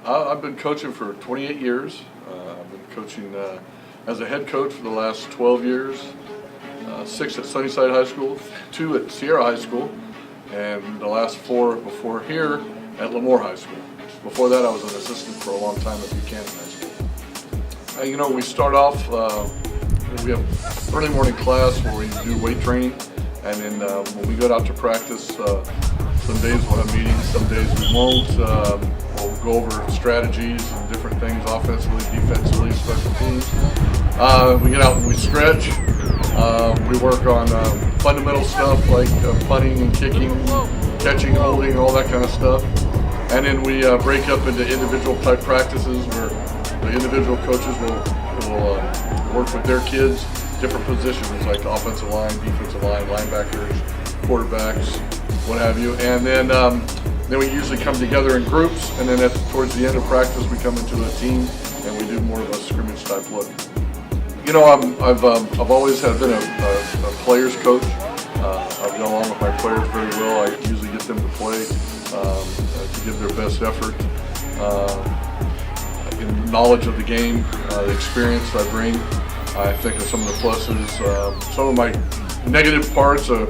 I've been coaching for 28 years. I've been coaching as a head coach for the last 12 years, 6 at Sunnyside High School, 2 at Sierra High School, and the last 4 before here at Lemoore High School. Before that, I was an assistant for a long time at Buchanan High School. We start off, we have early morning class where we do weight training, and then when we go out to practice, some days we'll have meetings, some days we won't. We'll go over strategies and different things, offensively, defensively, special teams. We get out and we stretch. We work on fundamental stuff like punting and kicking, catching, holding, all that kind of stuff. And then we break up into individual type practices where the individual coaches will work with their kids, different positions like the offensive line, defensive line, linebackers, quarterbacks, what have you. And then we usually come together in groups, and then towards the end of practice we come into a team and we do more of a scrimmage type look. I've always been a player's coach. I've gone along with my players very well. I usually get them to play, to give their best effort. In knowledge of the game, the experience I bring, I think of some of the pluses. Some of my negative parts are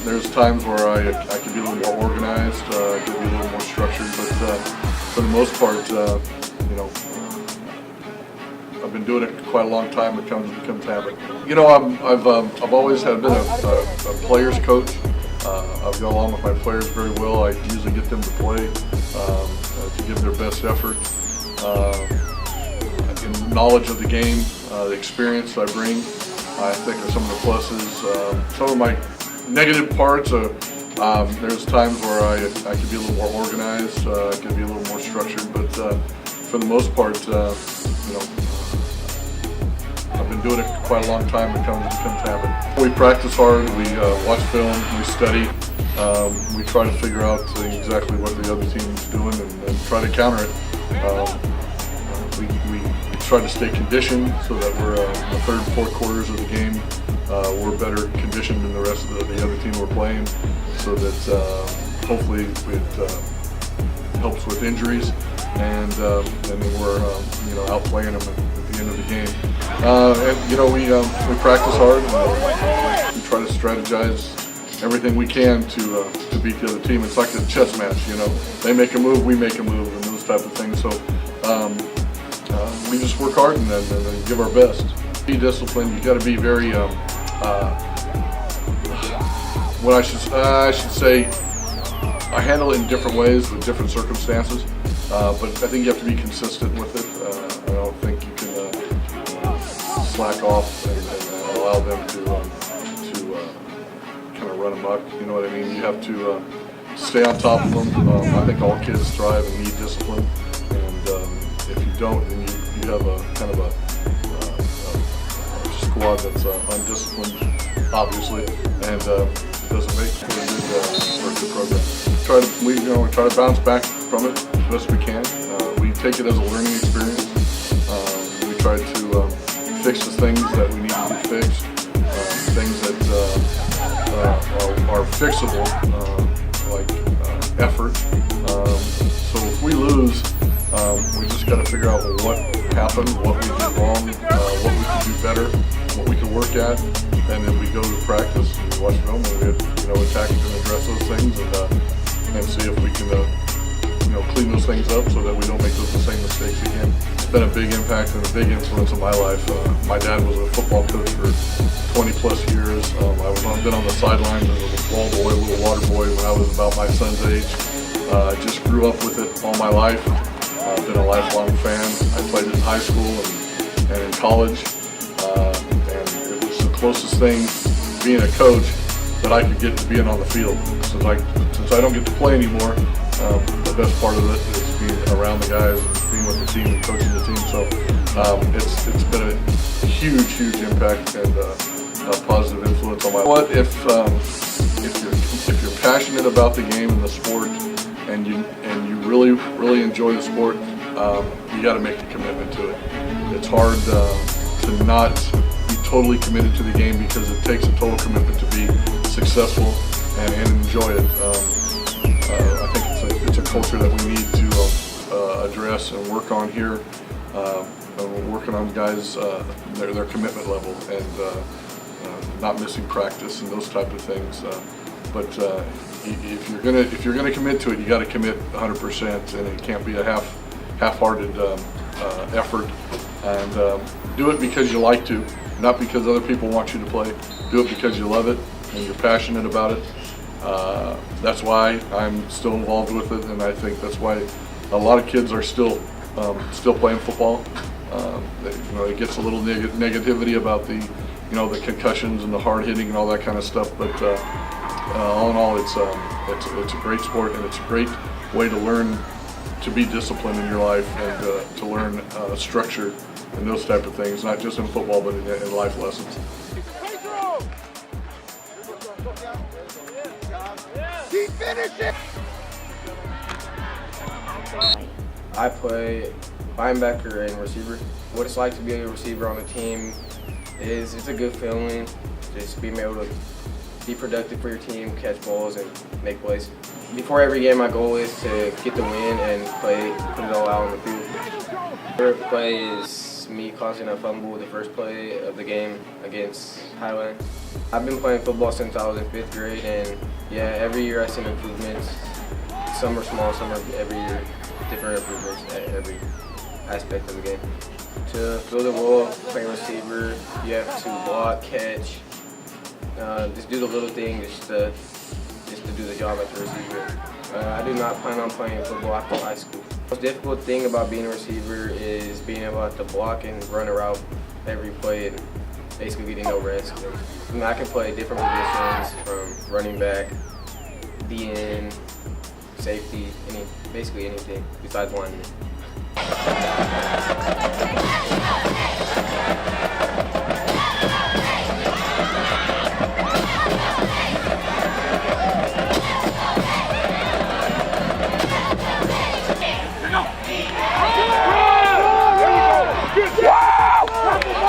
there's times where I can be a little more organized, I can be a little more structured, but for the most part, I've been doing it quite a long time. It becomes habit. I've always been a player's coach. I've gone along with my players very well. I usually get them to play, to give their best effort. In knowledge of the game, the experience I bring, I think of some of the pluses. Some of my negative parts are there's times where I can be a little more organized, I can be a little more structured, but for the most part, I've been doing it quite a long time. It becomes habit. We practice hard, we watch film, we study, we try to figure out exactly what the other team's doing and try to counter it. We try to stay conditioned so that we're in the third and fourth quarters of the game. We're better conditioned than the rest of the other team we're playing, so that hopefully it helps with injuries, and then we're outplaying them at the end of the game. We practice hard, and we try to strategize everything we can to beat the other team. It's like a chess match, They make a move, we make a move, and those type of things. So we just work hard and then give our best. Be disciplined. You got to be very. What I should say, I handle it in different ways with different circumstances, but I think you have to be consistent with it. I don't think you can slack off and allow them to kind of run amok. You know what I mean? You have to stay on top of them. I think all kids thrive and need discipline, and if you don't, then you have a kind of a squad that's undisciplined, obviously, and it doesn't make for a good program. We try to bounce back from it as best we can. We take it as a learning experience. We try to fix the things that we need to be fixed, things that are fixable, like effort. So if we lose, we just got to figure out what happened, what we did wrong, what we can do better, what we can work at, and then we go to practice and we watch film and we attack and address those things and see if we can clean those things up so that we don't make those same mistakes again. It's been a big impact and a big influence on my life. My dad was a football coach for 20 plus years. I've been on the sidelines as a ball boy, a little water boy when I was about my son's age. I just grew up with it all my life. I've been a lifelong fan. I played in high school and in college, and it was the closest thing, being a coach, that I could get to being on the field. Since I don't get to play anymore, the best part of it is being around the guys and being with the team and coaching the team. So it's been a huge impact and a positive influence on my life. If you're passionate about the game and the sport, and you really enjoy the sport, you got to make the commitment to it. It's hard to not be totally committed to the game because it takes a total commitment to be successful and enjoy it. I think it's a culture that we need to address and work on here. We're working on guys, their commitment level and not missing practice and those type of things. But if you're gonna commit to it, you got to commit 100%, and it can't be a half-hearted effort. And do it because you like to, not because other people want you to play. Do it because you love it and you're passionate about it. That's why I'm still involved with it, and I think that's why a lot of kids are still playing football. It gets a little negativity about the concussions and the hard hitting and all that kind of stuff, but all in all, it's a great sport, and it's a great way to learn to be disciplined in your life and to learn structure and those type of things, not just in football but in life lessons. I play linebacker and receiver. What it's like to be a receiver on a team is it's a good feeling, just being able to be productive for your team, catch balls, and make plays. Before every game, my goal is to get the win and put it all out on the field. First play is me causing a fumble the first play of the game against Highland. I've been playing football since I was in 5th grade, and yeah, every year I see improvements. Some are small, some are every year different improvements at every aspect of the game. To build a role playing receiver, you have to block, catch, just do the little things just to do the job as a receiver. I do not plan on playing football after high school. The most difficult thing about being a receiver is being able to block and run a route every play and basically getting no rest. I can play different positions from running back, DN, safety, basically anything besides lineman.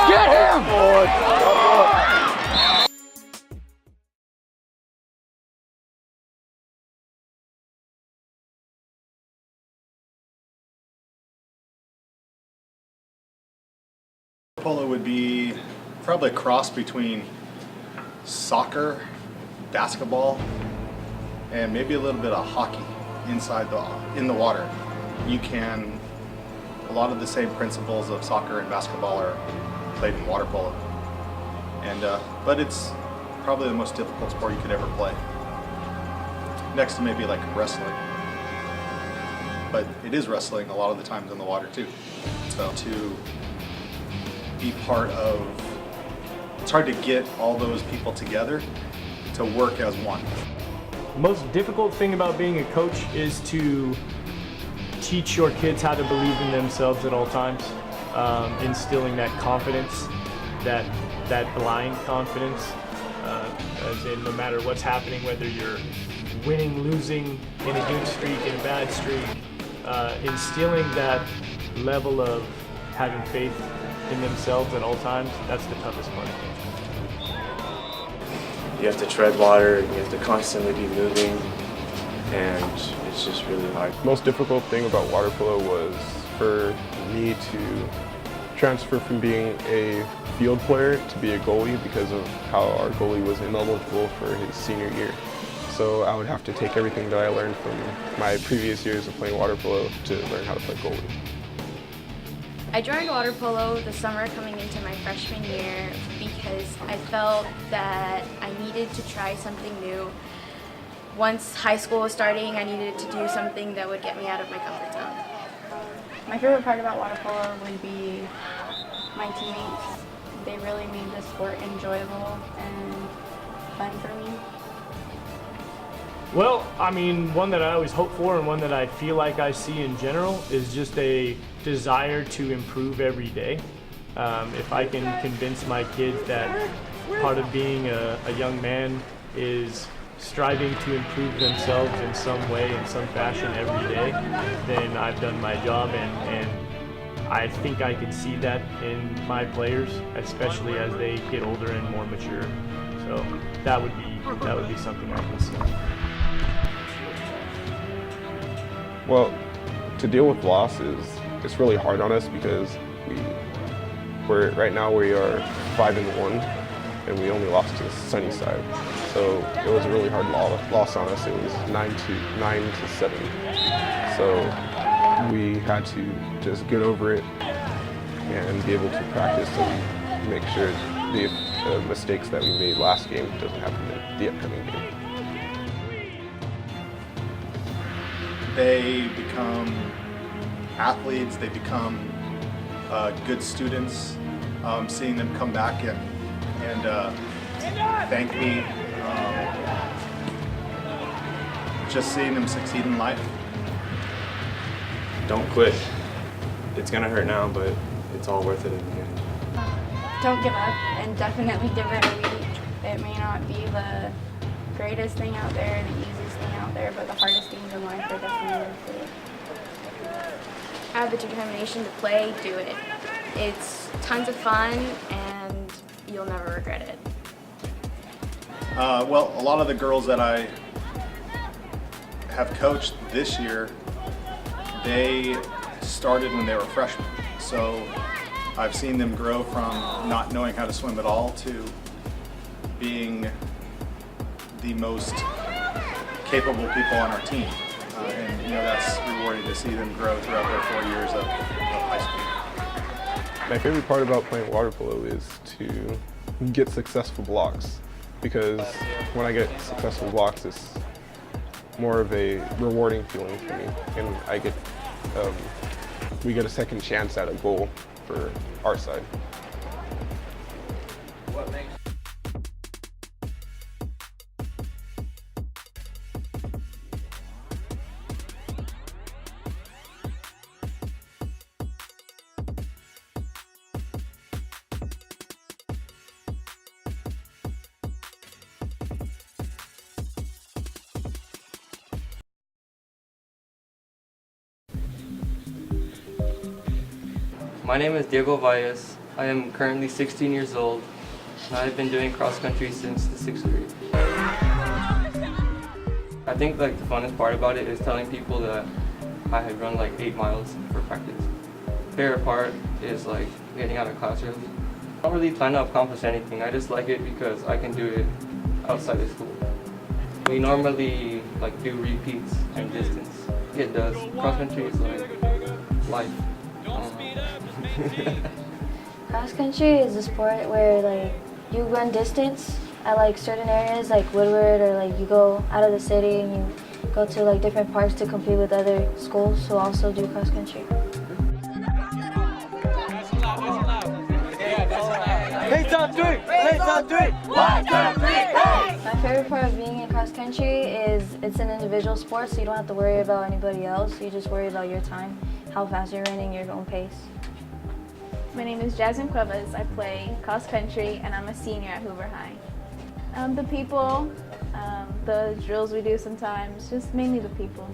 Get him! Polo would be probably a cross between soccer, basketball, and maybe a little bit of hockey in the water. A lot of the same principles of soccer and basketball are played in water polo. But it's probably the most difficult sport you could ever play. Next to maybe like wrestling. But it is wrestling a lot of the times in the water too. So to be part of, it's hard to get all those people together to work as one. The most difficult thing about being a coach is to teach your kids how to believe in themselves at all times, instilling that confidence, that blind confidence, as in no matter what's happening, whether you're winning, losing, in a good streak, in a bad streak, instilling that level of having faith in themselves at all times, that's the toughest part. You have to tread water, and you have to constantly be moving, and it's just really hard. The most difficult thing about water polo was for me to transfer from being a field player to be a goalie because of how our goalie was ineligible for his senior year. So I would have to take everything that I learned from my previous years of playing water polo to learn how to play goalie. I joined water polo the summer coming into my freshman year because I felt that I needed to try something new. Once high school was starting, I needed to do something that would get me out of my comfort zone. My favorite part about water polo would be my teammates. They really made the sport enjoyable and fun for me. Well, I mean, one that I always hope for and one that I feel like I see in general is just a desire to improve every day. If I can convince my kids that part of being a young man is striving to improve themselves in some way, in some fashion every day, then I've done my job, and I think I can see that in my players, especially as they get older and more mature. So that would be something I can see. Well, to deal with loss it's really hard on us because right now we are 5-1 and we only lost to Sunnyside. So it was a really hard loss on us. It was 9-7. So we had to just get over it and be able to practice and make sure the mistakes that we made last game doesn't happen in the upcoming game. They become athletes, they become good students. Seeing them come back and thank me, just seeing them succeed in life. Don't quit. It's gonna hurt now, but it's all worth it in the end. Don't give up, and definitely give it a week. It may not be the greatest thing out there, the easiest thing out there, but the hardest things in life are definitely worth it. Have the determination to play, do it. It's tons of fun and you'll never regret it. Well, a lot of the girls that I have coached this year, they started when they were freshmen. So I've seen them grow from not knowing how to swim at all to being the most capable people on our team. And that's rewarding to see them grow throughout their 4 years of high school. My favorite part about playing water polo is to get successful blocks, because when I get successful blocks, it's more of a rewarding feeling for me, and we get a second chance at a goal for our side. My name is Diego Valles. I am currently 16 years old, and I've been doing cross country since the 6th grade. I think the funnest part about it is telling people that I had run 8 miles for practice. The favorite part is getting out of class early. I don't really plan to accomplish anything. I just like it because I can do it outside of school. We normally do repeats and distance. It does. Cross country is life. Cross country is a sport where you run distance at certain areas like Woodward, or you go out of the city and you go to different parks to compete with other schools who also do cross country. My favorite part of being in cross country is it's an individual sport, so you don't have to worry about anybody else. You just worry about your time, how fast you're running, your own pace. My name is Jasmine Cuevas. I play cross country and I'm a senior at Hoover High. The people, the drills we do sometimes, just mainly the people.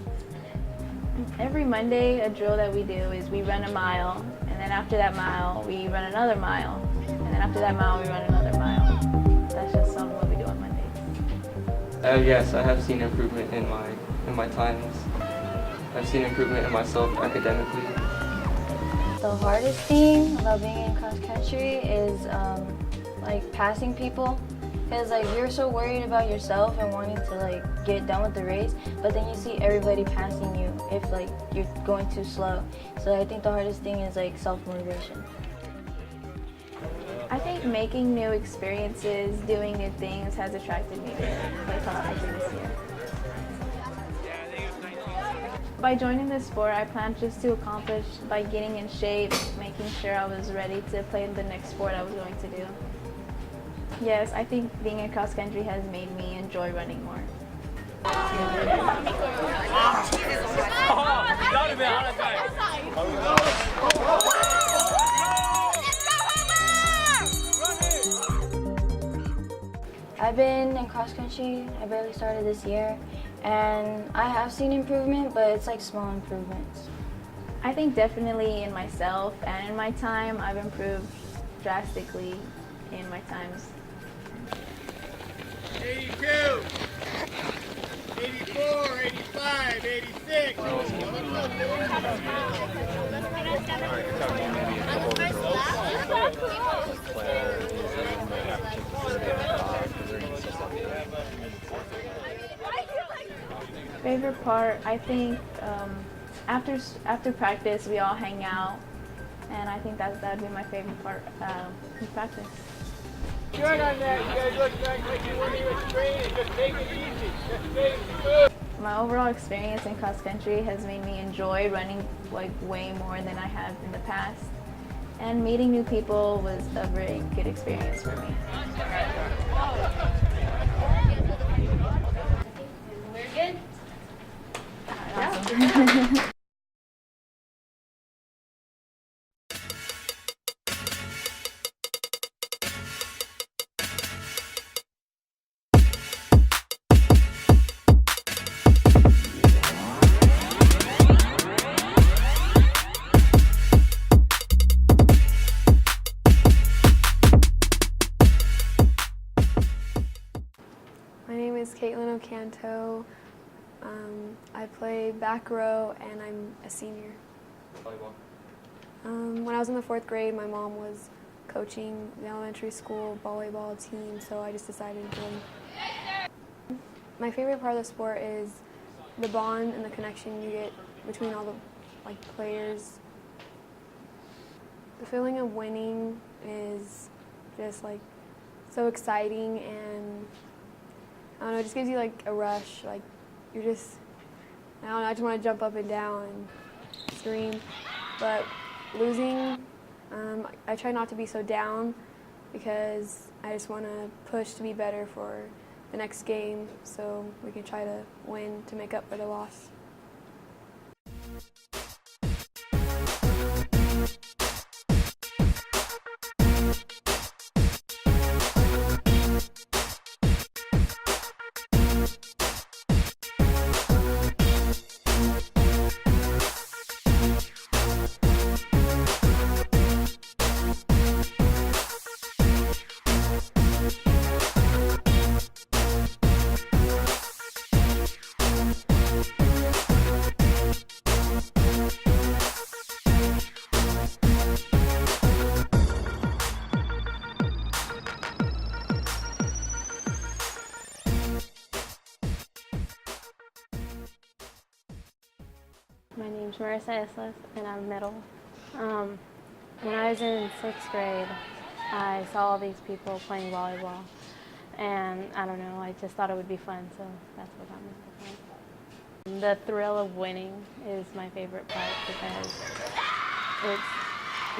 Every Monday, a drill that we do is we run a mile, and then after that mile, we run another mile, and then after that mile, we run another mile. That's just some of what we do on Mondays. Yes, I have seen improvement in my times. I've seen improvement in myself academically. The hardest thing about being in cross country is passing people, because you're so worried about yourself and wanting to get done with the race, but then you see everybody passing you if you're going too slow. So I think the hardest thing is self-motivation. I think making new experiences, doing new things has attracted me to play cross country this year. By joining this sport, I plan just to accomplish by getting in shape, making sure I was ready to play the next sport I was going to do. Yes, I think being in cross country has made me enjoy running more. I've been in cross country, I barely started this year, and I have seen improvement, but it's small improvements. I think definitely in myself and in my time, I've improved drastically in my times. 84, 85, 86. Favorite part, I think after practice we all hang out, and I think that would be my favorite part in practice. Good on that. You guys look like you weren't even training. Just take it easy. Just stay good. My overall experience in cross country has made me enjoy running like way more than I have in the past, and meeting new people was a very good experience for me. We're good? Awesome. My name is Caitlin Ocanto. I play back row and I'm a senior. Volleyball. When I was in the 4th grade, my mom was coaching the elementary school volleyball team, so I just decided to join. My favorite part of the sport is the bond and the connection you get between all the players. The feeling of winning is just so exciting, and I don't know, it just gives you a rush. You're just, I don't know, I just want to jump up and down and scream. But losing, I try not to be so down because I just want to push to be better for the next game so we can try to win to make up for the loss. My name's Marissa Islas, and I'm middle. When I was in 6th grade, I saw all these people playing volleyball, and I don't know, I just thought it would be fun, so that's what got me started. The thrill of winning is my favorite part because it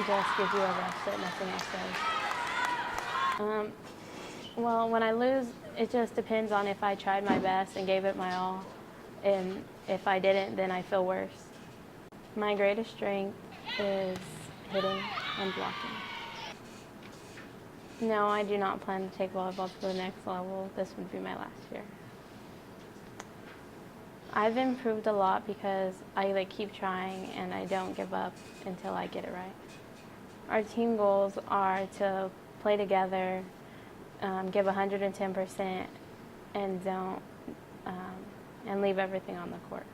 just gives you a rush that nothing else does. Well, when I lose, it just depends on if I tried my best and gave it my all, and if I didn't, then I feel worse. My greatest strength is hitting and blocking. No, I do not plan to take volleyball to the next level. This would be my last year. I've improved a lot because I keep trying and I don't give up until I get it right. Our team goals are to play together, give 110%, and don't and leave everything on the court.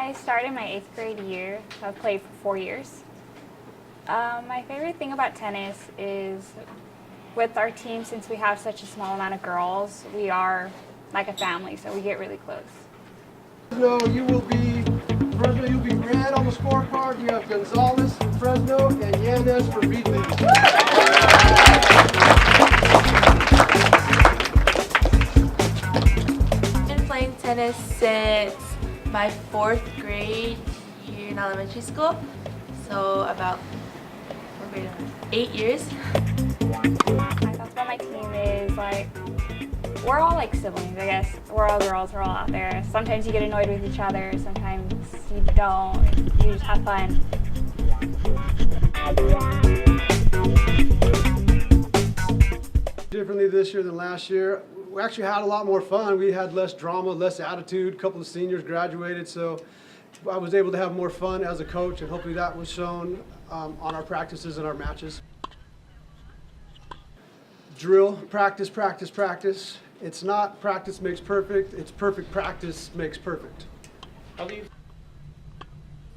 I started my 8th grade year, so I've played for 4 years. My favorite thing about tennis is with our team, since we have such a small amount of girls, we are like a family, so we get really close. Fresno, you'll be red on the scorecard. You have Gonzalez from Fresno and Yanez from Reedley. I've been playing tennis since my 4th grade here in elementary school, so about 8 years. My thoughts about my team is like, we're all like siblings, I guess. We're all girls, we're all out there. Sometimes you get annoyed with each other, sometimes you don't. You just have fun. Differently this year than last year. We actually had a lot more fun. We had less drama, less attitude. A couple of seniors graduated, so I was able to have more fun as a coach, and hopefully that was shown on our practices and our matches. Drill, practice, practice, practice. It's not practice makes perfect, it's perfect practice makes perfect.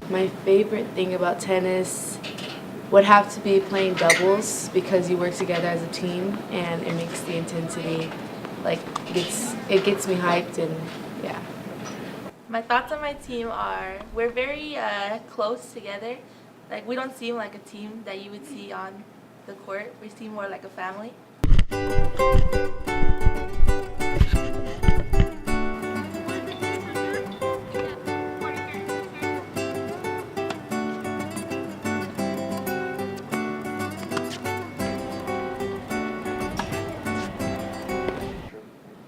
My favorite thing about tennis would have to be playing doubles, because you work together as a team and it makes the intensity, like, it gets me hyped, and yeah. My thoughts on my team are, we're very close together. Like, we don't seem like a team that you would see on the court. We seem more like a family.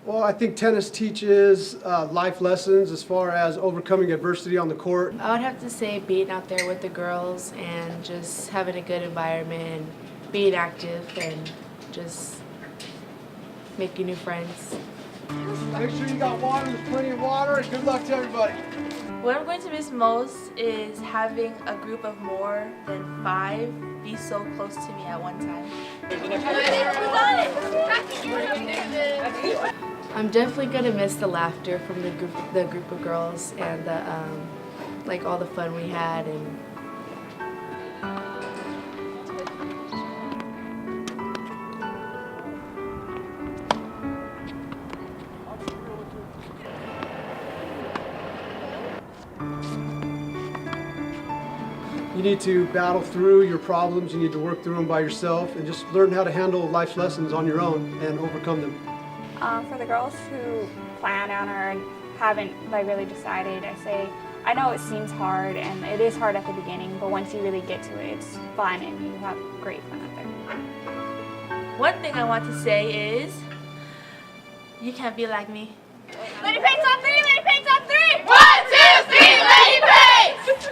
Well, I think tennis teaches life lessons as far as overcoming adversity on the court. I would have to say being out there with the girls and just having a good environment and being active and just making new friends. Make sure you got water, there's plenty of water, and good luck to everybody. What I'm going to miss most is having a group of more than 5 be so close to me at one time. I'm definitely gonna miss the laughter from the group of girls, and the like all the fun we had. And you need to battle through your problems, you need to work through them by yourself, and just learn how to handle life's lessons on your own and overcome them. For the girls who plan on or haven't really decided, I say, I know it seems hard and it is hard at the beginning, but once you really get to it, it's fun and you have great fun out there. one thing I want to say is, you can't be like me. Lady Paints on 3! Lady Paints on 3! 1, 2, 3! Lady Paints!